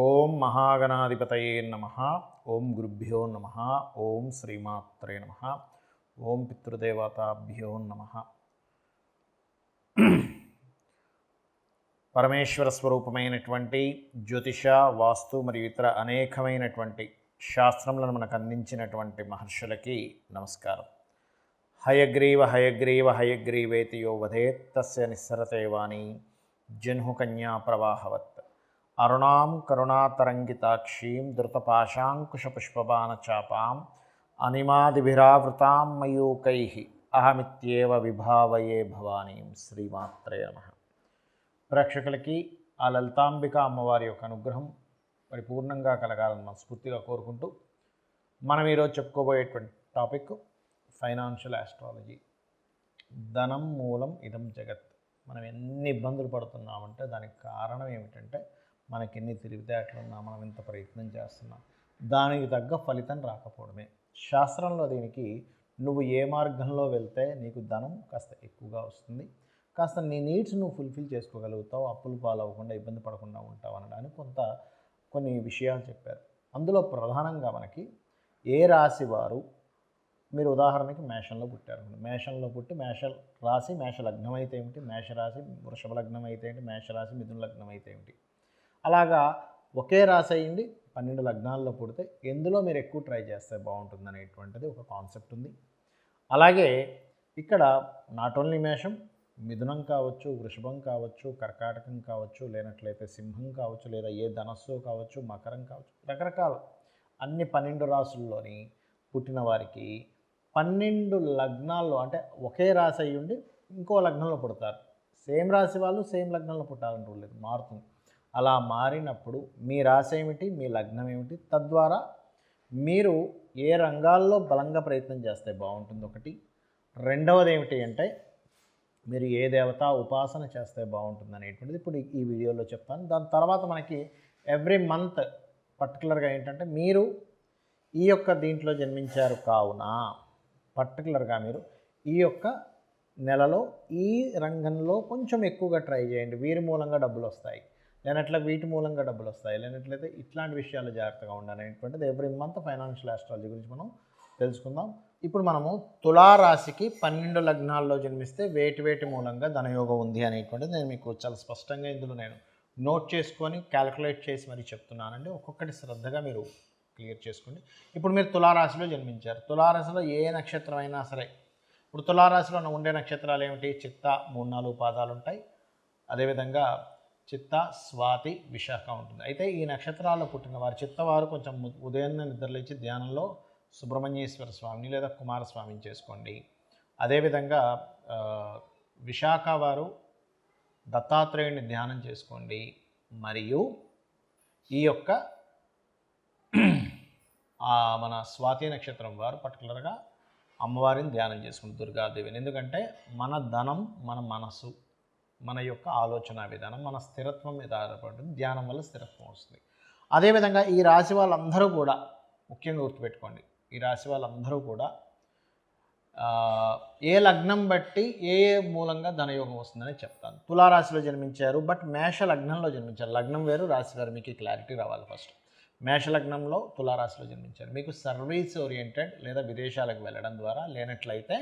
ఓం మహాగణాధిపతయే నమః. ఓం గురుభ్యో నమః. ఓం శ్రీమాత్రే నమః. ఓం పితృదేవతాభ్యో నమః. పరమేశ్వర స్వరూపమైనటువంటి జ్యోతిష, వాస్తు మరియు ఇతర అనేకమైనటువంటి శాస్త్రములను మనకు అందించినటువంటి మహర్షులకి నమస్కారం. హయగ్రీవ హయగ్రీవ హయగ్రీవేతి యో వదేత్ తస్య నిస్సరతే వాణి జన్హు కన్యా ప్రవాహవత్. అరుణాం కరుణాతరంగితాక్షీం ధృతపాశాంకుశపుష్పబాణచాపాం అనిమాదిభిరావృతాం మయూకైః అహమిత్యేవ విభావయే భవానీం. శ్రీమాత్రే నమః. ప్రేక్షకులకి ఆ లలితాంబిక అమ్మవారి యొక్క అనుగ్రహం పరిపూర్ణంగా కలగాలని మనస్ఫూర్తిగా కోరుకుంటూ మనం ఈరోజు చెప్పుకోబోయేటువంటి టాపిక్ ఫైనాన్షియల్ ఆస్ట్రాలజీ. ధనం మూలం ఇదం జగత్. మనం ఎన్ని ఇబ్బందులు పడుతున్నామంటే దానికి కారణం ఏమిటంటే మనకి ఎన్ని తెలివితేటలున్నా, మనం ఎంత ప్రయత్నం చేస్తున్నాం, దానికి తగ్గ ఫలితం రాకపోవడమే. శాస్త్రంలో దీనికి నువ్వు ఏ మార్గంలో వెళ్తే నీకు ధనం కాస్త ఎక్కువగా వస్తుంది, కాస్త నీ నీడ్స్ నువ్వు ఫుల్ఫిల్ చేసుకోగలుగుతావు, అప్పులు పాలవ్వకుండా ఇబ్బంది పడకుండా ఉంటావు అనడానికి కొన్ని విషయాలు చెప్పారు. అందులో ప్రధానంగా మనకి ఏ రాశి వారు, మీరు ఉదాహరణకి మేషంలో పుట్టారు, మేషంలో పుట్టి మేష రాశి మేష లగ్నం అయితే ఏమిటి, మేషరాశి వృషభ లగ్నం అయితే ఏంటి, మేషరాశి మిథున లగ్నం అయితే ఏమిటి, అలాగా ఒకే రాశి అయ్యింది 12 లగ్నాల్లో పుడితే ఎందులో మీరు ఎక్కువ ట్రై చేస్తే బాగుంటుంది అనేటువంటిది ఒక కాన్సెప్ట్ ఉంది. అలాగే ఇక్కడ నాట్ ఓన్లీ మేషం, మిథునం కావచ్చు, వృషభం కావచ్చు, కర్కాటకం కావచ్చు, లేనట్లయితే సింహం కావచ్చు, లేదా ఏ ధనస్సు కావచ్చు, మకరం కావచ్చు, రకరకాల అన్ని 12 రాశుల్లోని పుట్టిన వారికి 12 లగ్నాల్లో, అంటే ఒకే రాశి అయ్యి ఉండి ఇంకో లగ్నంలో పుడతారు. సేమ్ రాశి వాళ్ళు సేమ్ లగ్నంలో పుట్టాలని రూల్ లేదు, మారుతుంది. అలా మారినప్పుడు మీ రాశి ఏమిటి, మీ లగ్నం ఏమిటి, తద్వారా మీరు ఏ రంగాల్లో బలంగా ప్రయత్నం చేస్తే బాగుంటుంది ఒకటి. రెండవది ఏమిటి అంటే మీరు ఏ దేవత ఉపాసన చేస్తే బాగుంటుంది అనేటువంటిది ఇప్పుడు ఈ వీడియోలో చెప్తాను. దాని తర్వాత మనకి ఎవ్రీ మంత్ పర్టికులర్గా ఏంటంటే మీరు ఈ యొక్క దీంట్లో జన్మించారు కావున పర్టికులర్గా మీరు ఈ యొక్క నెలలో ఈ రంగంలో కొంచెం ఎక్కువగా ట్రై చేయండి. వీరి మూలంగా డబ్బులు వస్తాయి, లేనట్లే వీటి మూలంగా డబ్బులు వస్తాయి, లేనట్లయితే ఇట్లాంటి విషయాలు జాగ్రత్తగా ఉండాలనేటువంటిది ఎవ్రీ మంత్ ఫైనాన్షియల్ ఆస్ట్రాలజీ గురించి మనం తెలుసుకుందాం. ఇప్పుడు మనము తులారాశికి 12 లగ్నాల్లో జన్మిస్తే వేటి మూలంగా ధనయోగం ఉంది అనేటువంటిది నేను మీకు చాలా స్పష్టంగా ఇందులో నేను నోట్ చేసుకొని క్యాలిక్యులేట్ చేసి మరీ చెప్తున్నానండి. ఒక్కొక్కటి శ్రద్ధగా మీరు క్లియర్ చేసుకోండి. ఇప్పుడు మీరు తులారాశిలో జన్మించారు. తులారాశిలో ఏ నక్షత్రం అయినా సరే, ఇప్పుడు తులారాశిలో ఉండే నక్షత్రాలు ఏమిటి, చిత్త 3-4 పాదాలు ఉంటాయి, అదేవిధంగా చిత్త, స్వాతి, విశాఖ ఉంటుంది. అయితే ఈ నక్షత్రాల్లో పుట్టిన వారు, చిత్తవారు కొంచెం ఉదయాన్నే నిద్రలేచి ధ్యానంలో సుబ్రహ్మణ్యేశ్వర స్వామిని లేదా కుమారస్వామిని చేసుకోండి. అదేవిధంగా విశాఖ వారు దత్తాత్రేయుని ధ్యానం చేసుకోండి. మరియు ఈ యొక్క మన స్వాతి నక్షత్రం వారు పర్టికులర్గా అమ్మవారిని ధ్యానం చేసుకోండి, దుర్గాదేవిని. ఎందుకంటే మన ధనం మన మనసు, మన యొక్క ఆలోచన విధానం, మన స్థిరత్వం మీద ఆధారపడుతుంది. ధ్యానం వల్ల స్థిరత్వం వస్తుంది. అదేవిధంగా ఈ రాశి వాళ్ళందరూ కూడా ముఖ్యంగా గుర్తుపెట్టుకోండి, ఈ రాశి వాళ్ళందరూ కూడా ఏ లగ్నం బట్టి ఏ మూలంగా ధనయోగం వస్తుందని చెప్తాను. తులారాశిలో జన్మించారు, బట్ మేష లగ్నంలో జన్మించారు. లగ్నం వేరు, రాశి వేరు, మీకు క్లారిటీ రావాలి. ఫస్ట్ మేష లగ్నంలో తులారాశిలో జన్మించారు. మీకు సర్వీస్ ఓరియంటెడ్ లేదా విదేశాలకు వెళ్ళడం ద్వారా, లేనట్లయితే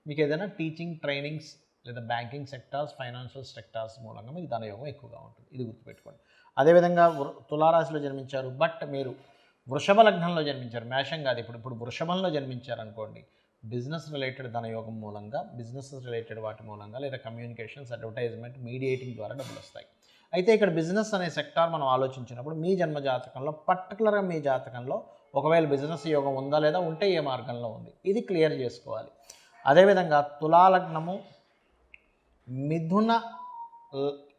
మీకు ఏదైనా టీచింగ్ ట్రైనింగ్స్ లేదా బ్యాంకింగ్ సెక్టార్స్, ఫైనాన్షియల్ సెక్టార్స్ మూలంగా మీకు ధనయోగం ఎక్కువగా ఉంటుంది. ఇది గుర్తుపెట్టుకోండి. అదేవిధంగా తులారాశిలో జన్మించారు, బట్ మీరు వృషభ లగ్నంలో జన్మించారు, మేషం కాదు. ఇప్పుడు వృషభంలో జన్మించారు అనుకోండి, బిజినెస్ రిలేటెడ్ ధనయోగం మూలంగా, బిజినెస్ రిలేటెడ్ వాటి మూలంగా, లేదా కమ్యూనికేషన్స్, అడ్వర్టైజ్మెంట్, మీడియేటింగ్ ద్వారా డబ్బులు వస్తాయి. అయితే ఇక్కడ బిజినెస్ అనే సెక్టార్ మనం ఆలోచించినప్పుడు మీ జన్మ జాతకంలో పర్టికులర్గా మీ జాతకంలో ఒకవేళ బిజినెస్ యోగం ఉందా లేదా, ఉంటే ఏ మార్గంలో ఉంది, ఇది క్లియర్ చేసుకోవాలి. అదేవిధంగా తులాలగ్నము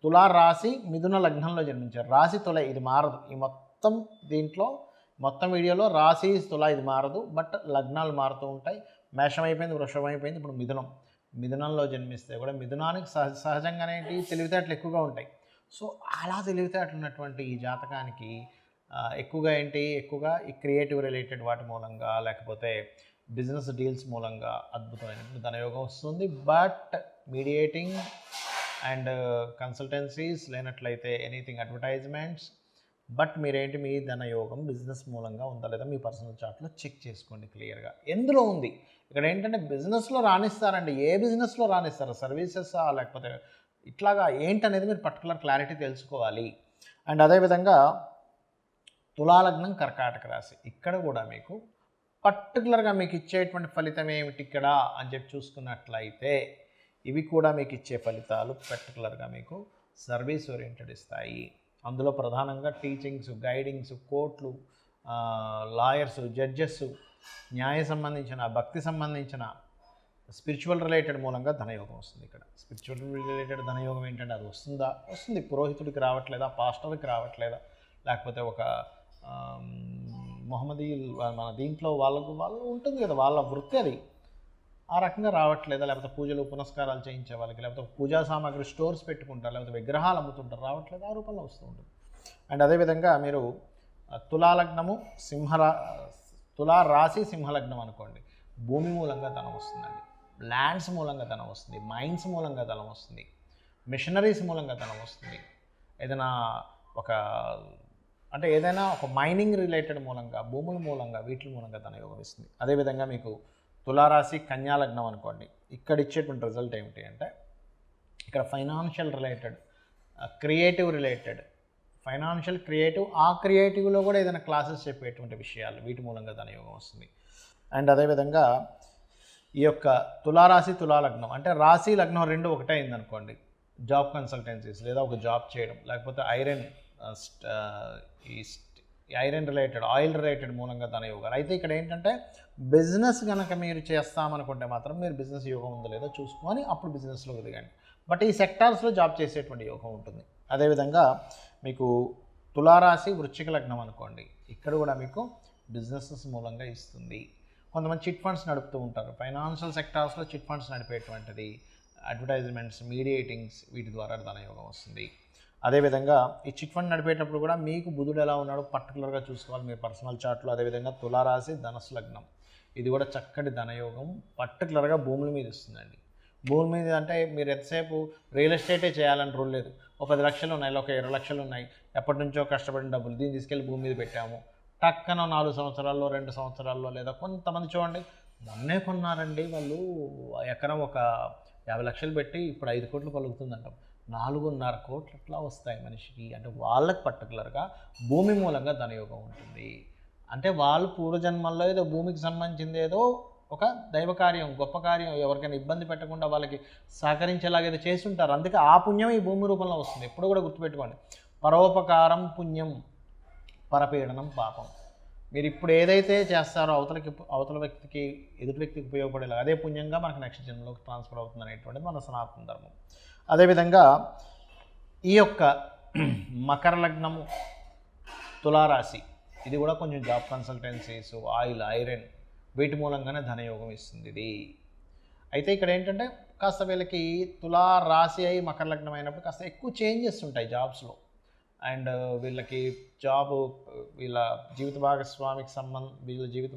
తులారాశి మిథున లగ్నంలో జన్మించారు. రాశి తుల ఇది మారదు. ఈ మొత్తం వీడియోలో రాశి తుల ఇది మారదు, బట్ లగ్నాలు మారుతూ ఉంటాయి. మేషం అయిపోయింది, వృషభం అయిపోయింది, ఇప్పుడు మిథునంలో జన్మిస్తే కూడా మిథునానికి సహజంగానే తెలివితేటలు ఎక్కువగా ఉంటాయి. సో అలా తెలివితేటలు ఉన్నటువంటి ఈ జాతకానికి ఎక్కువగా ఈ క్రియేటివ్ రిలేటెడ్ వాటి మూలంగా, లేకపోతే బిజినెస్ డీల్స్ మూలంగా అద్భుతమైన ధనయోగం వస్తుంది. బట్ మీడియేటింగ్ అండ్ కన్సల్టెన్సీస్, లేనట్లయితే ఎనీథింగ్ అడ్వర్టైజ్మెంట్స్, బట్ మీరేంటి మీ ధనయోగం బిజినెస్ మూలంగా ఉందా లేదా మీ పర్సనల్ చార్ట్లో చెక్ చేసుకోండి క్లియర్గా. ఎందులో ఉంది ఇక్కడ ఏంటంటే బిజినెస్లో రాణిస్తారండి. ఏ బిజినెస్లో రాణిస్తారు? సర్వీసెసా లేకపోతే ఇట్లాగా ఏంటనేది మీరు పర్టికులర్ క్లారిటీ తెలుసుకోవాలి. అండ్ అదేవిధంగా తులాలగ్నం కర్కాటక రాశి, ఇక్కడ కూడా మీకు పర్టికులర్గా మీకు ఇచ్చేటువంటి ఫలితం ఏమిటి ఇక్కడ అని చెప్పి చూసుకున్నట్లయితే ఇవి కూడా మీకు ఇచ్చే ఫలితాలు పర్టికులర్గా మీకు సర్వీస్ ఓరియంటెడ్ ఇస్తాయి. అందులో ప్రధానంగా టీచింగ్స్, గైడింగ్స్, కోర్టులు, లాయర్స్, జడ్జెస్, న్యాయ సంబంధించిన, భక్తి సంబంధించిన, స్పిరిచువల్ రిలేటెడ్ మూలంగా ధనయోగం వస్తుంది. ఇక్కడ స్పిరిచువల్ రిలేటెడ్ ధనయోగం ఏంటంటే అది వస్తుందా? వస్తుంది. పురోహితుడికి రావట్లేదా? పాస్టర్కి రావట్లేదా? లేకపోతే ఒక మొహమ్మదీ మన దీంట్లో వాళ్ళు ఉంటుంది కదా, వాళ్ళ వృత్తి అది, ఆ రకంగా రావట్లేదా? లేకపోతే పూజలు పునస్కారాలు చేయించే వాళ్ళకి, లేకపోతే పూజా సామాగ్రి స్టోర్స్ పెట్టుకుంటారు, లేకపోతే విగ్రహాలు అమ్ముతుంటారు, రావట్లేదు, ఆ రూపంలో వస్తూ ఉంటుంది. అండ్ అదేవిధంగా మీరు తులాలగ్నము తులా రాశి సింహలగ్నం అనుకోండి, భూమి మూలంగా ధనం వస్తుందండి, ల్యాండ్స్ మూలంగా ధనం వస్తుంది, మైన్స్ మూలంగా ధనం వస్తుంది, మిషనరీస్ మూలంగా ధనం వస్తుంది, ఏదైనా ఒక మైనింగ్ రిలేటెడ్ మూలంగా, భూముల మూలంగా, వీటి మూలంగా ధనయోగం ఇస్తుంది. అదేవిధంగా మీకు తులారాశి కన్యాలగ్నం అనుకోండి, ఇక్కడ ఇచ్చేటువంటి రిజల్ట్ ఏమిటి అంటే ఇక్కడ financial related, creative related, financial, creative, ఆ క్రియేటివ్లో కూడా ఏదైనా క్లాసెస్ చెప్పేటువంటి విషయాలు, వీటి మూలంగా ధనయోగం వస్తుంది. అండ్ అదేవిధంగా ఈ యొక్క తులారాశి తులాలగ్నం అంటే రాశి లగ్నం రెండు ఒకటే అయిందనుకోండి, జాబ్ కన్సల్టెన్సీస్ లేదా ఒక జాబ్ చేయడం, లేకపోతే ఐరన్ రిలేటెడ్, ఆయిల్ రిలేటెడ్ మూలంగా ధనయోగాలు. అయితే ఇక్కడ ఏంటంటే బిజినెస్ కనుక మీరు చేస్తామనుకుంటే మాత్రం మీరు బిజినెస్ యోగం ఉందో లేదో చూసుకొని అప్పుడు బిజినెస్లోకి దిగండి. బట్ ఈ సెక్టార్స్లో జాబ్ చేసేటువంటి యోగం ఉంటుంది. అదేవిధంగా మీకు తులారాశి వృశ్చిక లగ్నం అనుకోండి, ఇక్కడ కూడా మీకు బిజినెసెస్ మూలంగా ఇస్తుంది. కొంతమంది చిట్ ఫండ్స్ నడుపుతూ ఉంటారు, ఫైనాన్షియల్ సెక్టార్స్లో చిట్ ఫండ్స్ నడిపేటువంటిది, అడ్వర్టైజ్మెంట్స్, మీడియేటింగ్స్, వీటి ద్వారా ధనయోగం వస్తుంది. అదేవిధంగా ఈ చిట్ ఫండ్ నడిపేటప్పుడు కూడా మీకు బుధుడు ఎలా ఉన్నాడో పర్టికులర్గా చూసుకోవాలి మీ పర్సనల్ చార్ట్లో. అదేవిధంగా తులారాశి ధనస్సు లగ్నం, ఇది కూడా చక్కటి ధనయోగం పర్టికులర్గా భూముల మీద ఇస్తుందండి. భూమి మీద అంటే మీరు ఎంతసేపు రియల్ ఎస్టేటే చేయాలని రూల్ లేదు. ఒక 10 లక్షలు ఉన్నాయి, ఒక 20 లక్షలు ఉన్నాయి, ఎప్పటి నుంచో కష్టపడిన డబ్బులు, దీన్ని తీసుకెళ్ళి భూమి మీద పెట్టాము, టక్కన 4 సంవత్సరాల్లో 2 సంవత్సరాల్లో, లేదా కొంతమంది చూడండి మొన్నే కొన్నారండి వాళ్ళు ఎకరం ఒక 50 లక్షలు పెట్టి ఇప్పుడు 5 కోట్లు పలుకుతుందంట. 4.5 కోట్లు ఎట్లా వస్తాయి మనిషికి అంటే వాళ్ళకి పర్టికులర్గా భూమి మూలంగా ధనయోగం ఉంటుంది. అంటే వాళ్ళు పూర్వజన్మల్లో ఏదో భూమికి సంబంధించింది ఏదో ఒక దైవ కార్యం, గొప్ప కార్యం, ఎవరికైనా ఇబ్బంది పెట్టకుండా వాళ్ళకి సహకరించేలాగేదో చేస్తుంటారు. అందుకే ఆ పుణ్యం ఈ భూమి రూపంలో వస్తుంది. ఎప్పుడు కూడా గుర్తుపెట్టుకోండి, పరోపకారం పుణ్యం, పరపీడనం పాపం. మీరు ఇప్పుడు ఏదైతే చేస్తారో అవతల వ్యక్తికి, ఎదుటి వ్యక్తికి ఉపయోగపడేలా అదే పుణ్యంగా మనకు నెక్స్ట్ జన్మలోకి ట్రాన్స్ఫర్ అవుతుంది అనేటువంటిది మన సనాతన ధర్మం. అదేవిధంగా ఈ యొక్క మకర లగ్నము తులారాశి, ఇది కూడా కొంచెం జాబ్ కన్సల్టెన్సీస్, ఆయిల్, ఐరన్, వీటి మూలంగానే ధనయోగం ఇస్తుంది ఇది. అయితే ఇక్కడ ఏంటంటే కాస్త వీళ్ళకి తులారాశి అయి మకర లగ్నం అయినప్పుడు కాస్త ఎక్కువ చేంజెస్ ఉంటాయి జాబ్స్లో. అండ్ వీళ్ళకి జాబు, వీళ్ళ జీవిత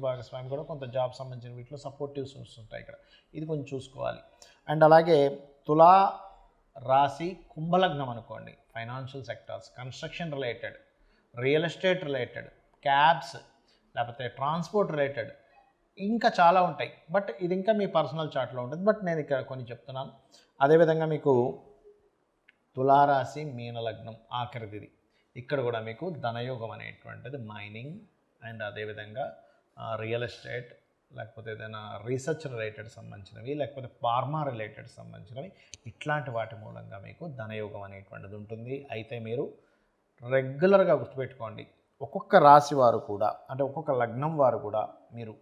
భాగస్వామి కూడా కొంత జాబ్ సంబంధించిన వీటిలో సపోర్టివ్స్ ఉంటాయి ఇక్కడ, ఇది కొంచెం చూసుకోవాలి. అండ్ అలాగే తులా రాశి కుంభలగ్నం అనుకోండి, financial sectors, construction related, real estate related, cabs, లేకపోతే ట్రాన్స్పోర్ట్ రిలేటెడ్, ఇంకా చాలా ఉంటాయి. బట్ ఇది ఇంకా మీ పర్సనల్ చార్ట్లో ఉంటుంది, బట్ నేను ఇక్కడ కొన్ని చెప్తున్నాను. అదేవిధంగా మీకు తులారాశి మీనలగ్నం ఆఖరిది, ఇక్కడ కూడా మీకు ధనయోగం అనేటువంటిది మైనింగ్ అండ్ అదేవిధంగా రియల్ ఎస్టేట్, లేకపోతే ఏదైనా రీసెర్చ్ రిలేటెడ్ సంబంధించినవి, లేకపోతే ఫార్మా రిలేటెడ్ సంబంధించినవి, ఇట్లాంటి వాటి మూలంగా మీకు ధనయోగం అనేటువంటిది ఉంటుంది. అయితే మీరు రెగ్యులర్గా గుర్తుపెట్టుకోండి, ఒక్కొక్క రాశి వారు కూడా అంటే ఒక్కొక్క లగ్నం వారు కూడా మీరు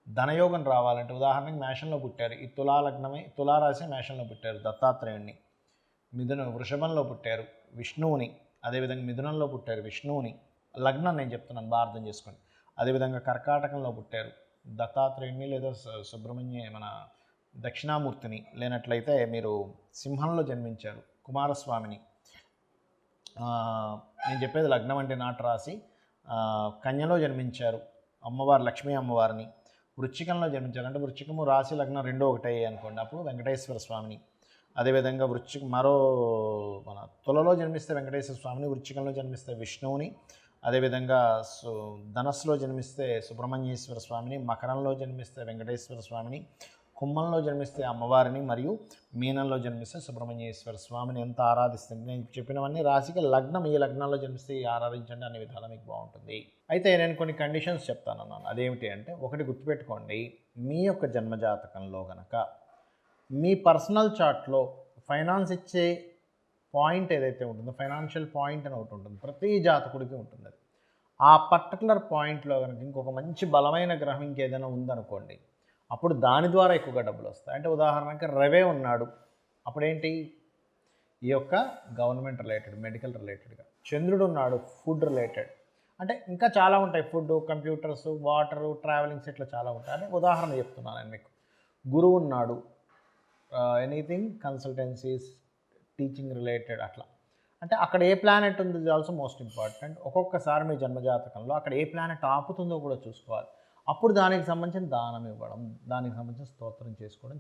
ధనయోగం రావాలంటే, ఉదాహరణకి మేషంలో పుట్టారు, ఈ తులారాశి మేషంలో పుట్టారు, దత్తాత్రేయుణ్ణి, వృషభంలో పుట్టారు విష్ణువుని, అదేవిధంగా మిథునంలో పుట్టారు విష్ణువుని, లగ్నం నేను చెప్తున్నాను బాగా అర్థం చేసుకోండి. అదేవిధంగా కర్కాటకంలో పుట్టారు దత్తాత్రేయుణ్ణి లేదా మన దక్షిణామూర్తిని, లేనట్లయితే మీరు సింహంలో జన్మించారు కుమారస్వామిని, నేను చెప్పేది లగ్నం అంటే నాటు రాశి, కన్యలో జన్మించారు అమ్మవారు లక్ష్మీ అమ్మవారిని, వృశ్చికంలో జన్మించారు అంటే వృశ్చికము రాశి లగ్నం రెండో ఒకటే అనుకోండి, అప్పుడు వెంకటేశ్వర స్వామిని, అదేవిధంగా మన తులలో జన్మిస్తే వెంకటేశ్వర స్వామిని, వృశ్చికంలో జన్మిస్తే విష్ణువుని, అదేవిధంగా ధనస్సులో జన్మిస్తే సుబ్రహ్మణ్యేశ్వర స్వామిని, మకరంలో జన్మిస్తే వెంకటేశ్వర స్వామిని, కుంభంలో జన్మిస్తే అమ్మవారిని, మరియు మీనంలో జన్మిస్తే సుబ్రహ్మణ్యేశ్వర స్వామిని ఎంత ఆరాధిస్తుంది. నేను చెప్పినవన్నీ రాశికి లగ్నం, ఈ లగ్నాల్లో జన్మిస్తే ఆరాధించండి అనే విధానం మీకు బాగుంటుంది. అయితే నేను కొన్ని కండిషన్స్ చెప్తానన్నాను. అదేమిటి అంటే, ఒకటి గుర్తుపెట్టుకోండి, మీ యొక్క జన్మజాతకంలో కనుక మీ పర్సనల్ చార్ట్లో ఫైనాన్స్ ఇచ్చే పాయింట్ ఏదైతే ఉంటుందో, ఫైనాన్షియల్ పాయింట్ అని ఒకటి ఉంటుంది, ప్రతి జాతకుడికి ఉంటుంది. అది ఆ పర్టికులర్ పాయింట్లో కనుక ఇంకొక మంచి బలమైన గ్రహం ఇంకేదైనా ఉందనుకోండి, అప్పుడు దాని ద్వారా ఎక్కువగా డబ్బులు వస్తాయి. అంటే ఉదాహరణకి రవే ఉన్నాడు, అప్పుడేంటి, ఈ యొక్క గవర్నమెంట్ రిలేటెడ్, మెడికల్ రిలేటెడ్గా. చంద్రుడు ఉన్నాడు, ఫుడ్ రిలేటెడ్. అంటే ఇంకా చాలా ఉంటాయి, ఫుడ్, కంప్యూటర్స్, వాటరు, ట్రావెలింగ్స్, ఇట్లా చాలా ఉంటాయి. అంటే ఉదాహరణ చెప్తున్నాను నేను మీకు. గురువు ఉన్నాడు, ఎనీథింగ్ కన్సల్టెన్సీస్, టీచింగ్ రిలేటెడ్, అట్లా. అంటే అక్కడ ఏ ప్లానెట్ ఉంది ఇస్ ఆల్సో మోస్ట్ ఇంపార్టెంట్. ఒక్కొక్కసారి మీ జన్మజాతకంలో అక్కడ ఏ ప్లానెట్ ఆపుతుందో కూడా చూసుకోవాలి. అప్పుడు దానికి సంబంధించిన దానం ఇవ్వడం, దానికి సంబంధించిన స్తోత్రం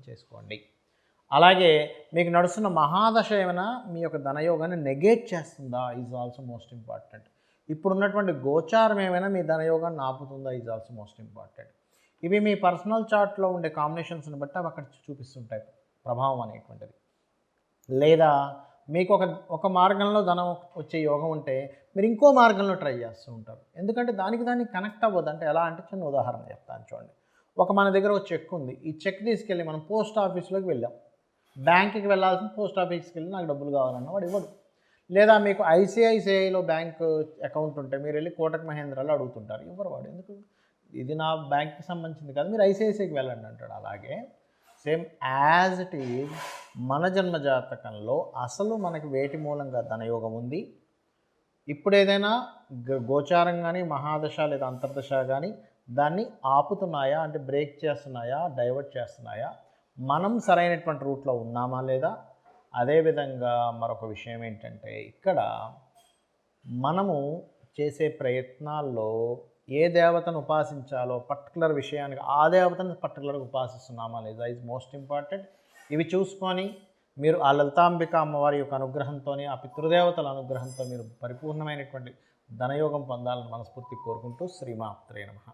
చేసుకోండి. అలాగే మీకు నడుస్తున్న మహాదశ ఏమైనా మీ యొక్క ధనయోగాన్ని నెగేట్ చేస్తుందా ఈజ్ ఆల్సో మోస్ట్ ఇంపార్టెంట్. ఇప్పుడున్నటువంటి గోచారం ఏమైనా మీ ధనయోగాన్ని ఆపుతుందా ఈజ్ ఆల్సో మోస్ట్ ఇంపార్టెంట్. ఇవి మీ పర్సనల్ చార్ట్లో ఉండే కాంబినేషన్స్ని బట్టి అవి అక్కడ చూపిస్తుంటాయి ప్రభావం అనేటువంటిది. లేదా మీకు ఒక మార్గంలో ధనం వచ్చే యోగం ఉంటే మీరు ఇంకో మార్గంలో ట్రై చేస్తూ ఉంటారు. ఎందుకంటే దానికి కనెక్ట్ అవ్వదు. అంటే ఎలా అంటే, చిన్న ఉదాహరణ చెప్తాను చూడండి. మన దగ్గర ఒక చెక్ ఉంది, ఈ చెక్ తీసుకెళ్ళి మనం పోస్ట్ ఆఫీస్లోకి వెళ్ళాం, బ్యాంక్కి వెళ్ళాల్సిన పోస్ట్ ఆఫీస్కి వెళ్ళి నాకు డబ్బులు కావాలన్నా వాడు ఇవ్వడు. లేదా మీకు ఐసిఐసిఐలో బ్యాంక్ అకౌంట్ ఉంటే మీరు వెళ్ళి కోటక్ మహేంద్రలో అడుగుతుంటారు, ఇవ్వరు వాడు. ఎందుకు, ఇది నా బ్యాంక్కి సంబంధించింది కాదు, మీరు ఐసిఐసిఐకి వెళ్ళండి అంటాడు. అలాగే సేమ్ యాజ్ ఇట్ ఈజ్ మన జన్మ జాతకంలో అసలు మనకి వేటి మూలంగా ధనయోగం ఉంది. ఇప్పుడు ఏదైనా గోచారం కానీ, మహాదశ లేదా అంతర్దశ కానీ దాన్ని ఆపుతున్నాయా, అంటే బ్రేక్ చేస్తున్నాయా, డైవర్ట్ చేస్తున్నాయా, మనం సరైనటువంటి రూట్లో ఉన్నామా లేదా. అదేవిధంగా మరొక విషయం ఏంటంటే, ఇక్కడ మనము చేసే ప్రయత్నాల్లో ఏ దేవతను ఉపాసించాలో పర్టికులర్ విషయానికి ఆ దేవతను పర్టికులర్గా ఉపాసిస్తున్నామా లేదా ఈజ్ మోస్ట్ ఇంపార్టెంట్. ఇవి చూసుకొని మీరు ఆ లలితాంబిక అమ్మవారి యొక్క అనుగ్రహంతో, ఆ పితృదేవతల అనుగ్రహంతో మీరు పరిపూర్ణమైనటువంటి ధనయోగం పొందాలని మనస్ఫూర్తి కోరుకుంటూ శ్రీమాత్రే నమః.